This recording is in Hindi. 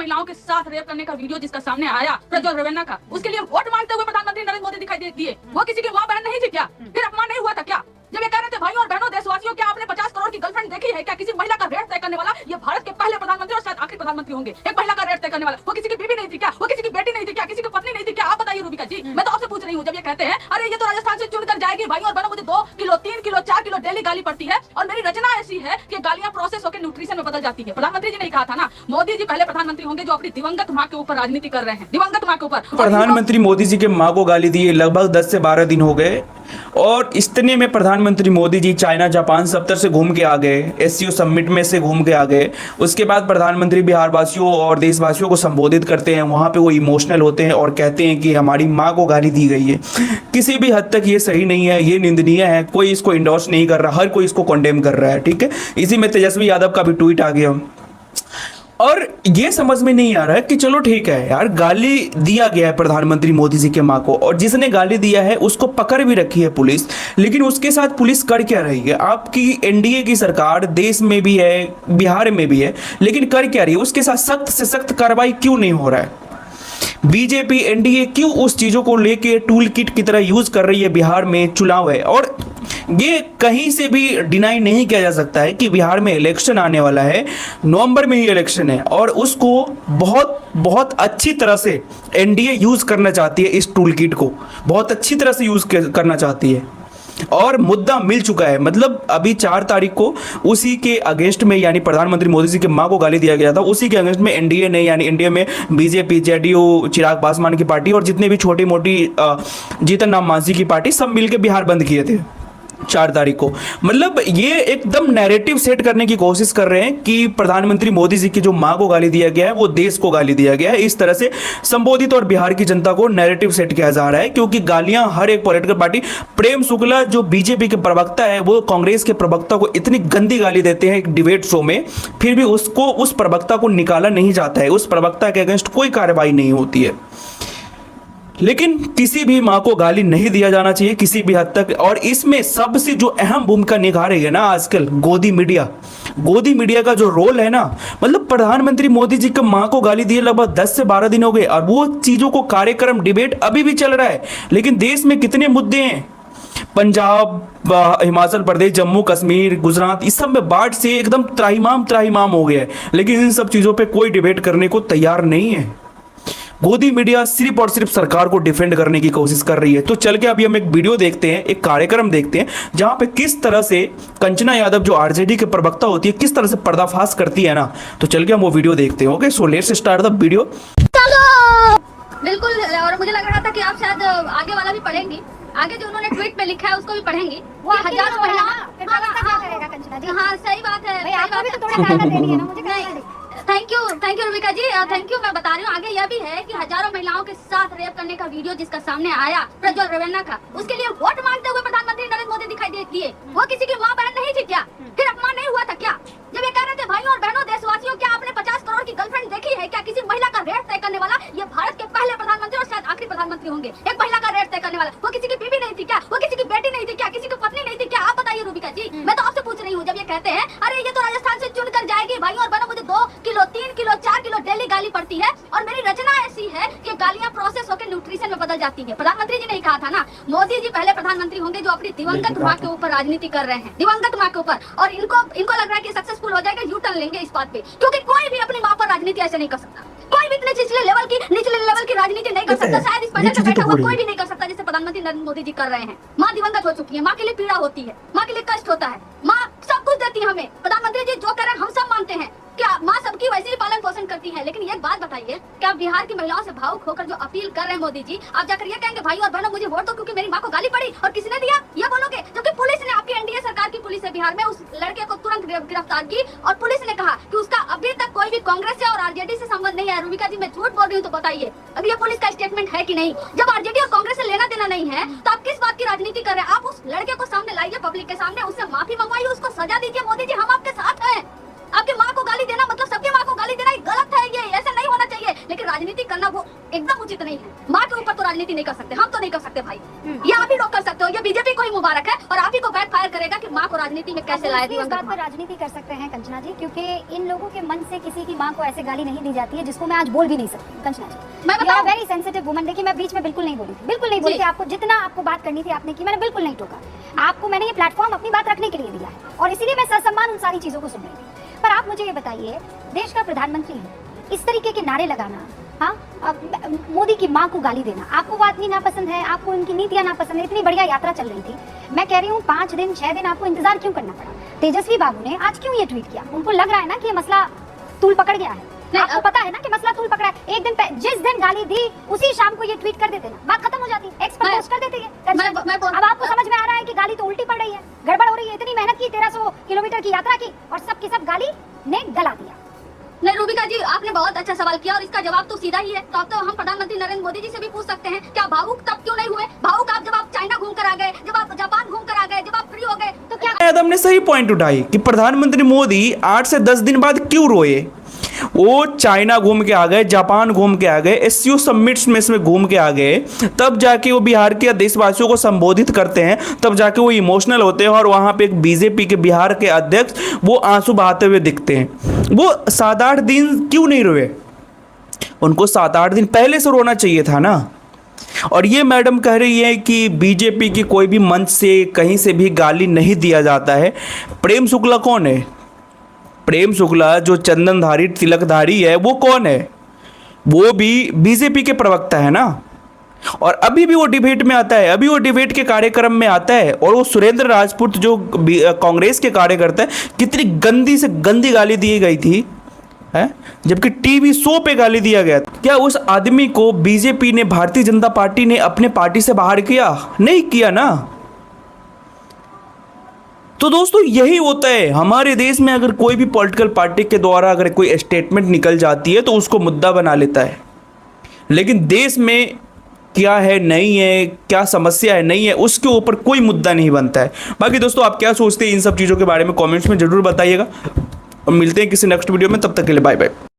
महिलाओं के साथ रेप करने का वीडियो जिसका सामने आया प्रज्वल रेवन्ना का, उसके लिए वोट मांगते हुए प्रधानमंत्री नरेंद्र मोदी दिखाई दिए। वो किसी की माँ बहन नहीं थी क्या? फिर अपमान नहीं हुआ था क्या जब ये कह रहे थे भाई और बहनों देशवासियों, क्या आपने 50 करोड़ की गर्लफ्रेंड देखी है क्या? किसी महिला का रेट तय करने वाला ये भारत के पहले प्रधानमंत्री और शायद आखिरी प्रधानमंत्री होंगे। एक महिला का रेट तय करने वाला, वो किसी की बीवी नहीं थी क्या? वो किसी की बेटी नहीं थी क्या? किसी की पत्नी नहीं थी क्या? आप बताइए रूबिका जी, मैं तो आपसे पूछ रही हूँ। जब ये कहते हैं अरे ये तो राजस्थान से चुन कर जाएगी, भाई और बहनों मुझे 2 किलो 3 किलो 4 किलो डेली गाली पड़ती है और मेरी रचना ऐसी है कि गालियां प्रोसेस होकर न्यूट्रिशन में बदल जाती है। प्रधानमंत्री जी ने कहा था ना, मोदी जी पहले प्रधानमंत्री होंगे जो अपनी दिवंगत माँ के ऊपर राजनीति कर रहे हैं, दिवंगत माँ के ऊपर। प्रधानमंत्री मोदी जी के माँ को गाली दिए लगभग 10 से 12 दिन हो गए और इतने में प्रधानमंत्री मोदी जी चाइना जापान सप्ताह से घूम के आ गए, एससीओ समिट में से घूम के आ गए। उसके बाद प्रधानमंत्री बिहार वासियों और देशवासियों को संबोधित करते हैं, वहाँ पे वो इमोशनल होते हैं और कहते हैं कि हमारी माँ को गाली दी गई है। किसी भी हद तक ये सही नहीं है, ये निंदनीय है, कोई इसको इंडोर्स नहीं कर रहा, हर कोई इसको कंडेम कर रहा है। ठीक है, इसी में तेजस्वी यादव का भी ट्वीट आ गया और ये समझ में नहीं आ रहा है कि चलो ठीक है यार, गाली दिया गया है प्रधानमंत्री मोदी जी के माँ को और जिसने गाली दिया है उसको पकड़ भी रखी है पुलिस, लेकिन उसके साथ पुलिस कर क्या रही है? आपकी एनडीए की सरकार देश में भी है, बिहार में भी है, लेकिन कर क्या रही है? उसके साथ सख्त से सख्त कार्रवाई क्यों नहीं हो रहा है? बीजेपी एनडीए क्यों उस चीजों को लेके टूल किट की तरह यूज कर रही है? बिहार में चुनाव है और ये कहीं से भी डिनाई नहीं किया जा सकता है कि बिहार में इलेक्शन आने वाला है, नवंबर में ही इलेक्शन है और उसको बहुत बहुत अच्छी तरह से एनडीए यूज करना चाहती है, इस टूल किट को बहुत अच्छी तरह से यूज करना चाहती है और मुद्दा मिल चुका है। मतलब अभी 4 तारीख को उसी के अगेंस्ट में, यानी प्रधानमंत्री मोदी जी के माँ को गाली दिया गया था, उसी के अगेंस्ट में एनडीए ने, यानी इंडिया में बीजेपी, जेडीयू, चिराग पासवान की पार्टी और जितने भी छोटी मोटी जीतन राम मांझी की पार्टी सब मिलकर बिहार बंद किए थे 4 तारीख को। मतलब ये एकदम नैरेटिव सेट करने की कोशिश कर रहे हैं कि प्रधानमंत्री मोदी जी की जो मां को गाली दिया गया है वो देश को गाली दिया गया है, इस तरह से संबोधित और बिहार की जनता को नैरेटिव सेट किया जा रहा है। क्योंकि गालियां हर एक पॉलिटिकल पार्टी, प्रेम शुक्ला जो बीजेपी के प्रवक्ता है वो कांग्रेस के प्रवक्ता को इतनी गंदी गाली देते हैं एक डिबेट शो में, फिर भी उसको, उस प्रवक्ता को निकाला नहीं जाता है, उस प्रवक्ता के अगेंस्ट कोई कार्रवाई नहीं होती है। लेकिन किसी भी मां को गाली नहीं दिया जाना चाहिए किसी भी हद तक। और इसमें सबसे जो अहम भूमिका निभा रही है ना आजकल गोदी मीडिया का जो रोल है ना, मतलब प्रधानमंत्री मोदी जी को मां को गाली दिए लगभग 10 से 12 दिन हो गए और वो चीजों को कार्यक्रम डिबेट अभी भी चल रहा है। लेकिन देश में कितने मुद्दे हैं, पंजाब, हिमाचल प्रदेश, जम्मू कश्मीर, गुजरात, इस सब में बाढ़ से एकदम त्राहिमाम हो गया है, लेकिन इन सब चीजों पे कोई डिबेट करने को तैयार नहीं है। गोदी मीडिया सिर्फ और सिर्फ सरकार को डिफेंड करने की कोशिश कर रही है। तो चल के अभी हम एक वीडियो देखते हैं, एक कार्यक्रम देखते हैं जहां पे किस तरह से कंचना यादव जो आरजेडी के प्रवक्ता होती है किस तरह से पर्दाफाश करती है ना। तो चल के हम वो वीडियो देखते हैं। Okay, so let's start the video. बिल्कुल, और मुझे लग रहा था कि आप शायद आगे वाला भी पढ़ेंगी, आगे जो उन्होंने ट्वीट में लिखा है उसको भी पढ़ेंगी। वो हजारों महिला, हाँ सही बात है, thank you Rubika ji, thank you. मैं बता रही हूँ आगे यह भी है कि हजारों महिलाओं के साथ रेप करने का वीडियो जिसका सामने आया प्रज्वल रेवन्ना का, उसके लिए वोट मांगते हुए प्रधानमंत्री नरेंद्र मोदी दिखाई दिए। वो किसी की माँ बहन नहीं थी क्या? फिर अपमान नहीं हुआ था क्या जब ये कह रहे थे भाई और बहनों देशवासियों, क्या आपने 50 करोड़ की गर्लफ्रेंड देखी है क्या? किसी महिला का रेट तय करने वाला ये भारत के पहले प्रधानमंत्री और शायद आखिरी प्रधानमंत्री होंगे। एक महिला का रेट तय करने वाला, वो किसी की बीवी नहीं थी क्या? वो किसी की बेटी नहीं थी क्या? किसी की पत्नी नहीं थी क्या? आप बताइए रूबिका जी, मैं तो आपसे पूछ रही हूँ। जब ये कहते हैं अरे ये तो राजस्थान से चुन कर जाएगी, भाई और बहनों मुझे 2 किलो 3 किलो 4 किलो डेली गाली पड़ती है और मेरी रचना ऐसी है कि गालियां प्रोसेस होकर न्यूट्रिशन में बदल जाती है। प्रधानमंत्री जी ने कहा था ना, मोदी जी पहले प्रधानमंत्री होंगे जो अपनी दिवंगत माँ के ऊपर राजनीति कर रहे हैं, दिवंगत माँ के ऊपर, और इनको लग रहा है कि सक्सेसफुल हो जाएगा, यू टर्न लेंगे इस बात पे, क्योंकि कोई भी अपनी माँ पर राजनीति ऐसे नहीं कर सकता। कोई भी इतने निचले लेवल की राजनीति नहीं कर सकता, शायद इस पैनल पे बैठा हुआ कोई भी नहीं कर सकता जैसे प्रधानमंत्री नरेंद्र मोदी जी कर रहे हैं। माँ दिवंगत हो चुकी है, माँ के लिए पीड़ा होती है, माँ के लिए कष्ट होता है, माँ सब कुछ देती है हमें। प्रधानमंत्री जी जो कह रहे हैं हम सब मानते हैं, क्या माँ सबकी वैसे ही पालन पोषण करती है। लेकिन एक बात बताइए, क्या बिहार की महिलाओं से भावुक होकर जो अपील कर रहे हैं मोदी जी, आप जाकर ये कहेंगे भाई और बहनों मुझे वोट दो क्योंकि मेरी माँ को गाली पड़ी और किसने दिया, ये बोलोगे? जबकि पुलिस ने, आपकी एनडीए सरकार की पुलिस है बिहार में, उस लड़के को तुरंत गिरफ्तार की और पुलिस ने कहा कि उसका अभी तक कोई भी कांग्रेस से और आरजेडी से संबंध नहीं है। रूबिका जी मैं झूठ बोल रही हूँ तो बताइए, अभी ये पुलिस का स्टेटमेंट है कि नहीं? जब आरजेडी और कांग्रेस से लेना देना नहीं है तो आप किस बात की राजनीति कर रहे हैं? आप उस लड़के को सामने लाइए, पब्लिक के सामने, उससे माफी मंगवाइए, उसको सजा दीजिए। मोदी जी हम आपके साथ हैं। आपकी माँ को गाली देना मतलब सबकी माँ को गाली देना गलत है, ये ऐसा नहीं होना चाहिए। लेकिन राजनीति करना वो एकदम उचित नहीं है। माँ के ऊपर तो राजनीति नहीं कर सकते, हम तो नहीं कर सकते भाई, ये आप ही लोग कर सकते हो। तो ये बीजेपी को ही मुबारक है और आप ही को बैकफायर करेगा कि माँ को राजनीति में कैसे लाया इस बात पर राजनीति कर सकते हैं कंचना जी, क्योंकि इन लोगों के मन से किसी की माँ को ऐसे गाली नहीं दी जाती है जिसको मैं आज बोल भी नहीं सकती। कंचना जी, मैं बताऊं? Very sensitive woman. देखिए, मैं बीच में बिल्कुल नहीं बोली थी, बिल्कुल नहीं बोली थी। आपको जितना आपको बात करनी थी आपने की, मैंने बिल्कुल नहीं टोका। आपको मैंने ये प्लेटफॉर्म अपनी बात रखने के लिए दिया है और इसीलिए मैं ससम्मान उन सारी चीजों को सुन रही थी। पर आप मुझे ये बताइए, देश का प्रधानमंत्री है, इस तरीके के नारे लगाना, हाँ, मोदी की माँ को गाली देना, आपको वो आदमी नापसंद है, आपको उनकी नीतियां नापसंद है। इतनी बढ़िया यात्रा चल रही थी, मैं कह रही हूँ 5 दिन 6 दिन आपको इंतजार क्यों करना पड़ा? तेजस्वी बाबू ने आज क्यों ये ट्वीट किया? उनको लग रहा है ना कि ये मसला तूल पकड़ गया है। आपको पता है ना कि मसला तूल पकड़ा है। एक दिन जिस दिन गाली दी उसी शाम को ये ट्वीट कर देते ना, बात खत्म हो जाती। एक्स पर पोस्ट कर देते हैं। अब आपको समझ में आ रहा है कि गाली तो उल्टी पड़ रही है, गड़बड़ हो रही है। इतनी मेहनत की, 1300 किलोमीटर की यात्रा की और सब की सब गाली ने गला दिया। नहीं रूबिका जी, आपने बहुत अच्छा सवाल किया और इसका जवाब तो सीधा ही है। तो अब तो हम प्रधानमंत्री नरेंद्र मोदी जी से भी पूछ सकते हैं, क्या भावुक तब क्यों नहीं हुए? भावुक आप जब आप चाइना घूम कर आ गए, जब आप जापान घूम कर आ गए, जब आप फ्री हो गए, तो क्या यादव ने सही पॉइंट उठाई कि प्रधानमंत्री मोदी 8 से 10 दिन बाद क्यों रोए। वो चाइना घूम के आ गए, जापान घूम के आ गए, एससीओ समिट्स में इसमें घूम के आ गए, तब जाके वो बिहार के देशवासियों को संबोधित करते हैं, तब जाके वो इमोशनल होते हैं और वहाँ पे एक बीजेपी के बिहार के अध्यक्ष वो आंसू बहाते हुए दिखते हैं। वो 7-8 दिन क्यों नहीं रोए? उनको 7-8 दिन पहले से रोना चाहिए था ना। और ये मैडम कह रही है कि बीजेपी की कोई भी मंच से कहीं से भी गाली नहीं दिया जाता है। प्रेम शुक्ला कौन है? प्रेम शुक्ला जो चंदनधारी तिलकधारी है, वो कौन है? वो भी बीजेपी के प्रवक्ता है ना। और अभी भी वो डिबेट में आता है, अभी वो डिबेट के कार्यक्रम में आता है। और वो सुरेंद्र राजपूत जो कांग्रेस के कार्यकर्ता है, कितनी गंदी से गंदी गाली दी गई थी है, जबकि टीवी शो पे गाली दिया गया। क्या उस आदमी को बीजेपी ने, भारतीय जनता पार्टी ने अपने पार्टी से बाहर किया? नहीं किया ना। तो दोस्तों यही होता है हमारे देश में। अगर कोई भी पॉलिटिकल पार्टी के द्वारा अगर कोई स्टेटमेंट निकल जाती है तो उसको मुद्दा बना लेता है, लेकिन देश में क्या है नहीं है, क्या समस्या है नहीं है, उसके ऊपर कोई मुद्दा नहीं बनता है। बाकी दोस्तों आप क्या सोचते हैं इन सब चीज़ों के बारे में कमेंट्स में ज़रूर बताइएगा और मिलते हैं किसी नेक्स्ट वीडियो में। तब तक के लिए बाय बाय।